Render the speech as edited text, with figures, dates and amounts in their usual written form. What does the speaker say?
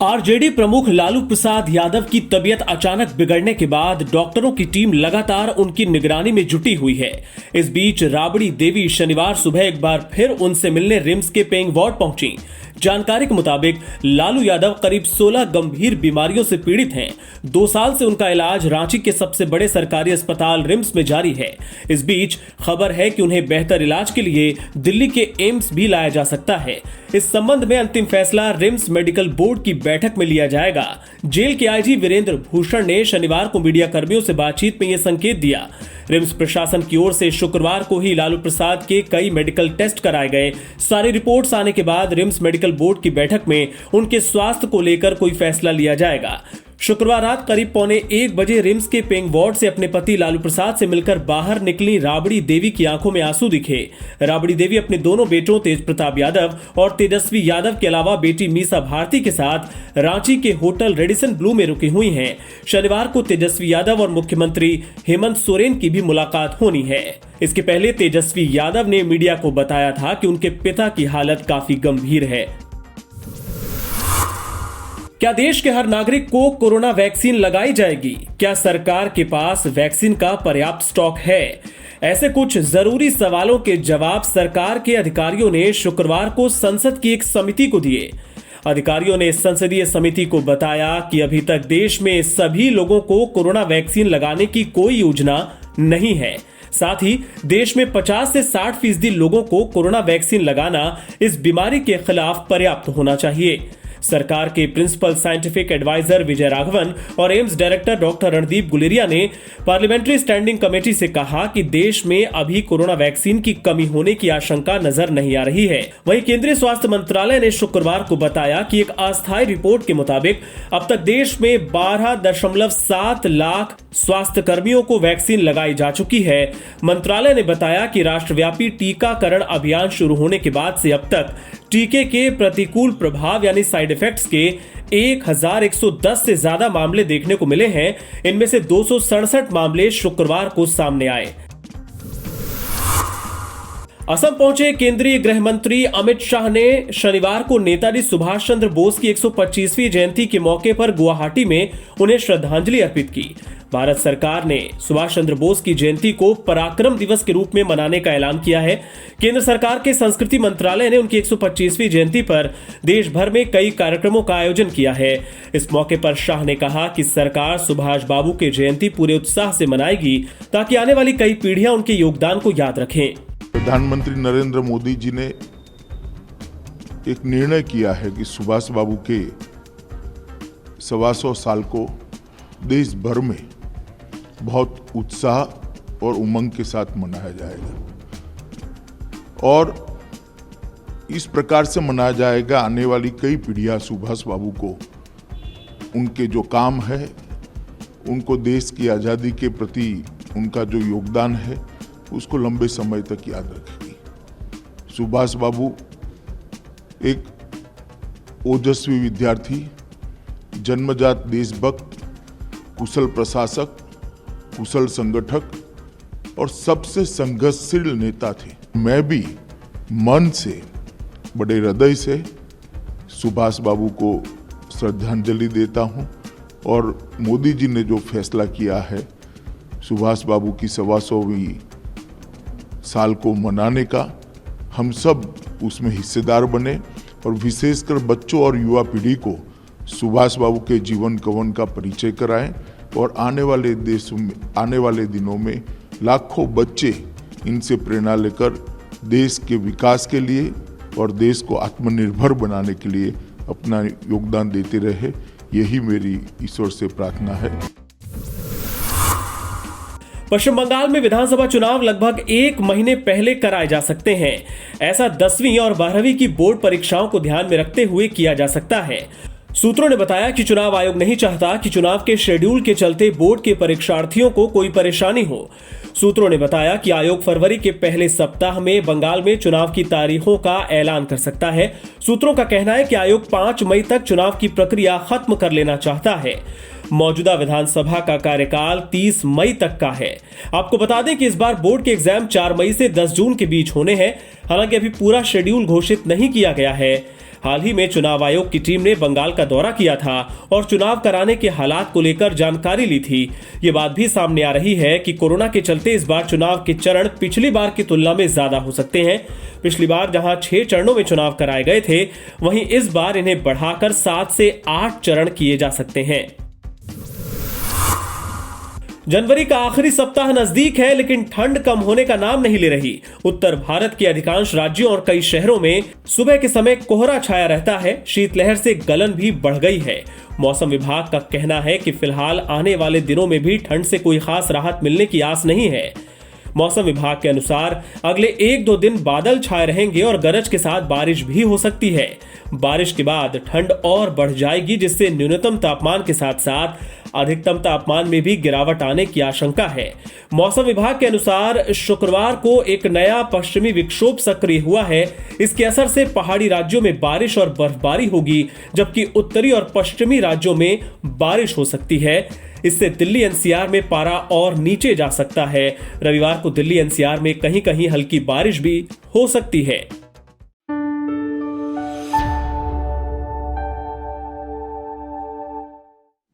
RJD प्रमुख लालू प्रसाद यादव की तबीयत अचानक बिगड़ने के बाद डॉक्टरों की टीम लगातार उनकी निगरानी में जुटी हुई है। इस बीच राबड़ी देवी शनिवार सुबह एक बार फिर उनसे मिलने रिम्स के पेइंग वार्ड पहुंची। जानकारी के मुताबिक लालू यादव करीब 16 गंभीर बीमारियों से पीड़ित हैं। 2 साल से उनका इलाज रांची के सबसे बड़े सरकारी अस्पताल रिम्स में जारी है। इस बीच खबर है कि उन्हें बेहतर इलाज के लिए दिल्ली के एम्स भी लाया जा सकता है। इस संबंध में अंतिम फैसला रिम्स मेडिकल बोर्ड की बैठक में लिया जाएगा। जेल के आईजी वीरेंद्र भूषण ने शनिवार को मीडिया कर्मियों से बातचीत में यह संकेत दिया। रिम्स प्रशासन की ओर से शुक्रवार को ही लालू प्रसाद के कई मेडिकल टेस्ट कराए गए। सारी रिपोर्ट्स आने के बाद रिम्स मेडिकल बोर्ड की बैठक में उनके स्वास्थ्य को लेकर कोई फैसला लिया जाएगा। शुक्रवार रात करीब 1:15 बजे रिम्स के पेइंग वार्ड से अपने पति लालू प्रसाद से मिलकर बाहर निकली राबड़ी देवी की आंखों में आंसू दिखे। राबड़ी देवी अपने दोनों बेटों तेज प्रताप यादव और तेजस्वी यादव के अलावा बेटी मीसा भारती के साथ रांची के होटल रेडिसन ब्लू में रुकी हुई हैं। शनिवार को तेजस्वी यादव और मुख्यमंत्री हेमंत सोरेन की भी मुलाकात होनी है। इसके पहले तेजस्वी यादव ने मीडिया को बताया था कि उनके पिता की हालत काफी गंभीर है। क्या देश के हर नागरिक को कोरोना वैक्सीन लगाई जाएगी? क्या सरकार के पास वैक्सीन का पर्याप्त स्टॉक है? ऐसे कुछ जरूरी सवालों के जवाब सरकार के अधिकारियों ने शुक्रवार को संसद की एक समिति को दिए। अधिकारियों ने संसदीय समिति को बताया कि अभी तक देश में सभी लोगों को कोरोना वैक्सीन लगाने की कोई योजना नहीं है। साथ ही देश में 50 से 60% लोगों को कोरोना वैक्सीन लगाना इस बीमारी के खिलाफ पर्याप्त होना चाहिए। सरकार के principal scientific adviser Vijay Raghavan और AIIMS director doctor Randeep Guleria ने पार्लियामेंट्री स्टैंडिंग कमेटी से कहा कि देश में अभी कोरोना वैक्सीन की कमी होने की आशंका नजर नहीं आ रही है। वहीं केंद्रीय स्वास्थ्य मंत्रालय ने शुक्रवार को बताया कि एक अस्थायी रिपोर्ट के मुताबिक अब तक देश में 12.7 लाख स्वास्थ्य कर्मियों को वैक्सीन लगाई जा चुकी है। मंत्रालय ने बताया कि राष्ट्रव्यापी टीकाकरण अभियान शुरू होने के बाद से अब तक टीके के प्रतिकूल प्रभाव यानी साइड इफेक्ट्स के 1110 से ज्यादा मामले देखने को मिले हैं। इनमें से 267 मामले शुक्रवार को सामने आए। असम पहुंचे केंद्रीय गृह मंत्री अमित शाह ने शनिवार को नेताजी सुभाष चंद्र बोस की 125वीं जयंती के मौके पर गुवाहाटी में उन्हें श्रद्धांजलि अर्पित की। भारत सरकार ने सुभाष चंद्र बोस की जयंती को पराक्रम दिवस के रूप में मनाने का ऐलान किया है। केंद्र सरकार के संस्कृति मंत्रालय ने उनकी 125वीं जयंती पर देश भर में कई कार्यक्रमों का आयोजन किया है। इस मौके पर शाह ने कहा कि सरकार सुभाष बाबू की जयंती पूरे उत्साह से मनाएगी ताकि आने वाली कई पीढ़ियां उनके योगदान को याद रखें। प्रधानमंत्री नरेंद्र मोदी जी ने एक निर्णय किया है कि सुभाष बाबू के 125 साल को देश भर में बहुत उत्साह और उमंग के साथ मनाया जाएगा और इस प्रकार से मनाया जाएगा आने वाली कई पीढ़ियां सुभाष बाबू को उनके जो काम है, उनको देश की आज़ादी के प्रति उनका जो योगदान है उसको लंबे समय तक याद रखेगी। सुभाष बाबू एक ओजस्वी विद्यार्थी, जन्मजात देशभक्त, कुशल प्रशासक, कुशल संगठक और सबसे संघर्षशील नेता थे। मैं भी मन से, बड़े हृदय से सुभाष बाबू को श्रद्धांजलि देता हूं और मोदी जी ने जो फैसला किया है सुभाष बाबू की 125वीं साल को मनाने का, हम सब उसमें हिस्सेदार बने और विशेषकर बच्चों और युवा पीढ़ी को सुभाष बाबू के जीवन कवन का परिचय कराएं और आने वाले दिनों में लाखों बच्चे इनसे प्रेरणा लेकर देश के विकास के लिए और देश को आत्मनिर्भर बनाने के लिए अपना योगदान देते रहे। यही मेरी ईश्वर से प्रार्थना है। पश्चिम बंगाल में विधानसभा चुनाव लगभग 1 महीने पहले कराए जा सकते हैं। ऐसा 10वीं और 12वीं की बोर्ड परीक्षाओं को ध्यान में रखते हुए किया जा सकता है। सूत्रों ने बताया कि चुनाव आयोग नहीं चाहता कि चुनाव के शेड्यूल के चलते बोर्ड के परीक्षार्थियों को कोई परेशानी हो। सूत्रों ने बताया कि आयोग फरवरी के पहले सप्ताह में बंगाल में चुनाव की तारीखों का ऐलान कर सकता है। सूत्रों का कहना है कि आयोग 5 मई तक चुनाव की प्रक्रिया खत्म कर लेना चाहता है। मौजूदा विधानसभा का कार्यकाल 30 मई तक का है। आपको बता दें कि इस बार बोर्ड के एग्जाम 4 मई से 10 जून के बीच होने हैं। हालांकि अभी पूरा शेड्यूल घोषित नहीं किया गया है। हाल ही में चुनाव आयोग की टीम ने बंगाल का दौरा किया था और चुनाव कराने के हालात को लेकर जानकारी ली थी। ये बात भी सामने आ रही है कि कोरोना के चलते इस बार चुनाव के चरण पिछली बार की तुलना में ज्यादा हो सकते हैं। पिछली बार जहां 6 चरणों में चुनाव कराए गए थे, वहीं इस बार इन्हें बढ़ाकर 7 से 8 चरण किए जा सकते हैं। जनवरी का आखिरी सप्ताह नजदीक है, लेकिन ठंड कम होने का नाम नहीं ले रही। उत्तर भारत के अधिकांश राज्यों और कई शहरों में सुबह के समय कोहरा छाया रहता है। शीतलहर से गलन भी बढ़ गई है। मौसम विभाग का कहना है कि फिलहाल आने वाले दिनों में भी ठंड से कोई खास राहत मिलने की आस नहीं है। मौसम विभाग के अनुसार अगले 1-2 दिन बादल छाए रहेंगे और गरज के साथ बारिश भी हो सकती है। बारिश के बाद ठंड और बढ़ जाएगी, जिससे न्यूनतम तापमान के साथ साथ अधिकतम तापमान में भी गिरावट आने की आशंका है। मौसम विभाग के अनुसार शुक्रवार को एक नया पश्चिमी विक्षोभ सक्रिय हुआ है। इसके असर से पहाड़ी राज्यों में बारिश और बर्फबारी होगी, जबकि उत्तरी और पश्चिमी राज्यों में बारिश हो सकती है। इससे दिल्ली एनसीआर में पारा और नीचे जा सकता है। रविवार को दिल्ली एनसीआर में कहीं कहीं हल्की बारिश भी हो सकती है।